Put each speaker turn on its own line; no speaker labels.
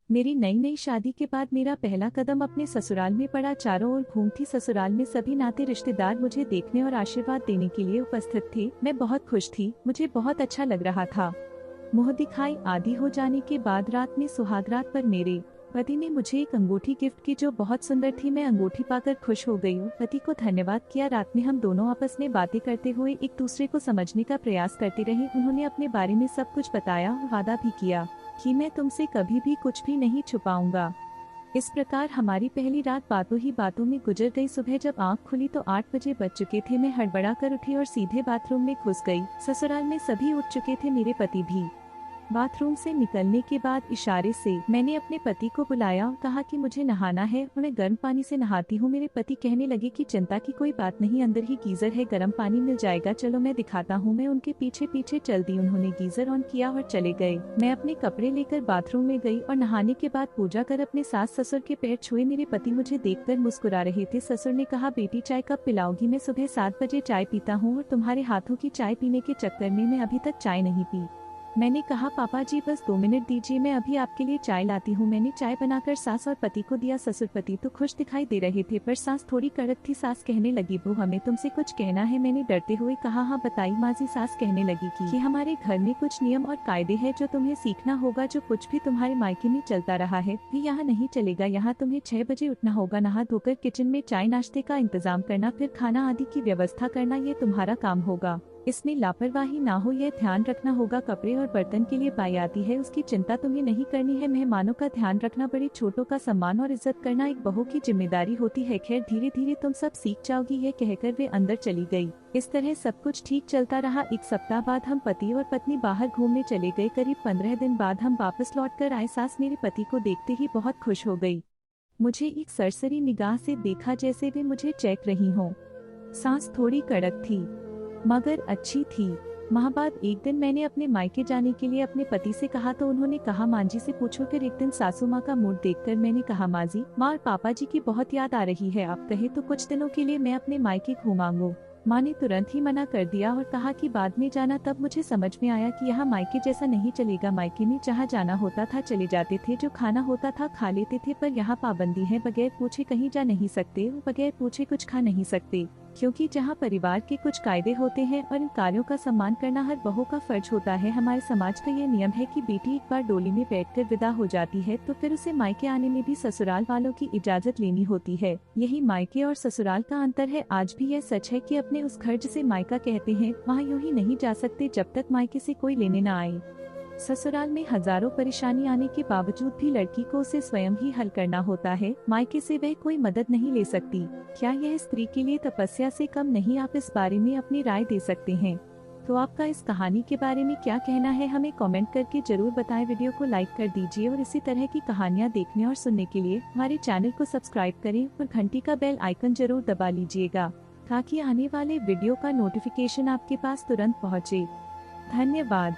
मेरी नई नई शादी के बाद मेरा पहला कदम अपने ससुराल में पड़ा। चारों ओर घूम थी। ससुराल में सभी नाते रिश्तेदार मुझे देखने और आशीर्वाद देने के लिए उपस्थित थे। मैं बहुत खुश थी, मुझे बहुत अच्छा लग रहा था। मुंह दिखाई आदि हो जाने के बाद रात में सुहागरात पर मेरे पति ने मुझे एक अंगूठी गिफ्ट की जो बहुत सुंदर थी। मैं अंगूठी पाकर खुश हो गई हूँ। पति को धन्यवाद किया। रात में हम दोनों आपस में बातें करते हुए एक दूसरे को समझने का प्रयास करते रहे। उन्होंने अपने बारे में सब कुछ बताया और वादा भी किया कि मैं तुमसे कभी भी कुछ भी नहीं छुपाऊंगा। इस प्रकार हमारी पहली रात बातों ही बातों में गुजर गई। सुबह जब आंख खुली तो 8 बजे बज चुके थे। मैं हड़बड़ा कर उठी और सीधे बाथरूम में घुस गई। ससुराल में सभी उठ चुके थे, मेरे पति भी। बाथरूम से निकलने के बाद इशारे से मैंने अपने पति को बुलाया और कहा कि मुझे नहाना है और मैं गर्म पानी से नहाती हूँ। मेरे पति कहने लगे कि चिंता की कोई बात नहीं, अंदर ही गीजर है, गर्म पानी मिल जाएगा, चलो मैं दिखाता हूँ। मैं उनके पीछे पीछे चल दी। उन्होंने गीजर ऑन किया और चले गए। मैं अपने कपड़े लेकर बाथरूम में गई और नहाने के बाद पूजा कर अपने सास ससुर के पैर छुए। मेरे पति मुझे देखकर मुस्कुरा रहे थे। ससुर ने कहा, बेटी चाय कब पिलाओगी? मैं सुबह 7 बजे चाय पीता हूँ और तुम्हारे हाथों की चाय पीने के चक्कर में मैं अभी तक चाय नहीं पी। मैंने कहा, पापा जी बस 2 मिनट दीजिए, मैं अभी आपके लिए चाय लाती हूँ। मैंने चाय बनाकर सास और पति को दिया। ससुर पति तो खुश दिखाई दे रहे थे पर सास थोड़ी कड़क थी। सास कहने लगी, बहू हमें तुमसे कुछ कहना है। मैंने डरते हुए कहा, हाँ बताइए माँ जी। सास कहने लगी कि हमारे घर में कुछ नियम और कायदे हैं जो तुम्हें सीखना होगा। जो कुछ भी तुम्हारे मायके में चलता रहा है भी यहाँ नहीं चलेगा। यहाँ तुम्हें 6 बजे उठना होगा, नहा धोकर किचन में चाय नाश्ते का इंतजाम करना, फिर खाना आदि की व्यवस्था करना, ये तुम्हारा काम होगा। इसमें लापरवाही ना हो, यह ध्यान रखना होगा। कपड़े और बर्तन के लिए बाई आती है, उसकी चिंता तुम्हें नहीं करनी है। मेहमानों का ध्यान रखना, बड़े छोटों का सम्मान और इज्जत करना एक बहू की जिम्मेदारी होती है। खैर धीरे धीरे तुम सब सीख जाओगी, यह कहकर वे अंदर चली गई। इस तरह सब कुछ ठीक चलता रहा। 1 सप्ताह बाद हम पति और पत्नी बाहर घूमने चले गए। करीब 15 दिन बाद हम वापस लौट कर आए। सास मेरे पति को देखते ही बहुत खुश हो गई। मुझे एक सरसरी निगाह से देखा, जैसे वे मुझे चेक रही हों। सास थोड़ी कड़क थी मगर अच्छी थी। माह बाद एक दिन मैंने अपने मायके जाने के लिए अपने पति से कहा तो उन्होंने कहा, माँ जी से पूछो। फिर एक दिन सासू माँ का मूड देखकर मैंने कहा, माँ जी, माँ और पापा जी की बहुत याद आ रही है, आप कहे तो कुछ दिनों के लिए मैं अपने मायके घूमाऊंगा। माँ ने तुरंत ही मना कर दिया और कहा कि बाद में जाना। तब मुझे समझ में आया कि यहाँ मायके जैसा नहीं चलेगा। मायके में जहाँ जाना होता था चले जाते थे, जो खाना होता था खा लेते थे, पर यहाँ पाबंदी है, बगैर पूछे कहीं जा नहीं सकते, बगैर पूछे कुछ खा नहीं सकते। क्योंकि जहाँ परिवार के कुछ कायदे होते हैं और इन कार्यों का सम्मान करना हर बहू का फर्ज होता है। हमारे समाज का ये नियम है कि बेटी एक बार डोली में बैठकर विदा हो जाती है तो फिर उसे मायके आने में भी ससुराल वालों की इजाजत लेनी होती है। यही मायके और ससुराल का अंतर है। आज भी यह सच है कि अपने उस घर जिसे मायका कहते हैं, वहाँ यूं ही नहीं जा सकते जब तक मायके से कोई लेने न आए। ससुराल में हजारों परेशानी आने के बावजूद भी लड़की को उसे स्वयं ही हल करना होता है। मायके से वह कोई मदद नहीं ले सकती। क्या यह स्त्री के लिए तपस्या से कम नहीं? आप इस बारे में अपनी राय दे सकते हैं। तो आपका इस कहानी के बारे में क्या कहना है, हमें कमेंट करके जरूर बताएं। वीडियो को लाइक कर दीजिए और इसी तरह की कहानियाँ देखने और सुनने के लिए हमारे चैनल को सब्सक्राइब करें और घंटी का बेल आइकन जरूर दबा लीजिएगा ताकि आने वाले वीडियो का नोटिफिकेशन आपके पास तुरंत पहुँचे। धन्यवाद।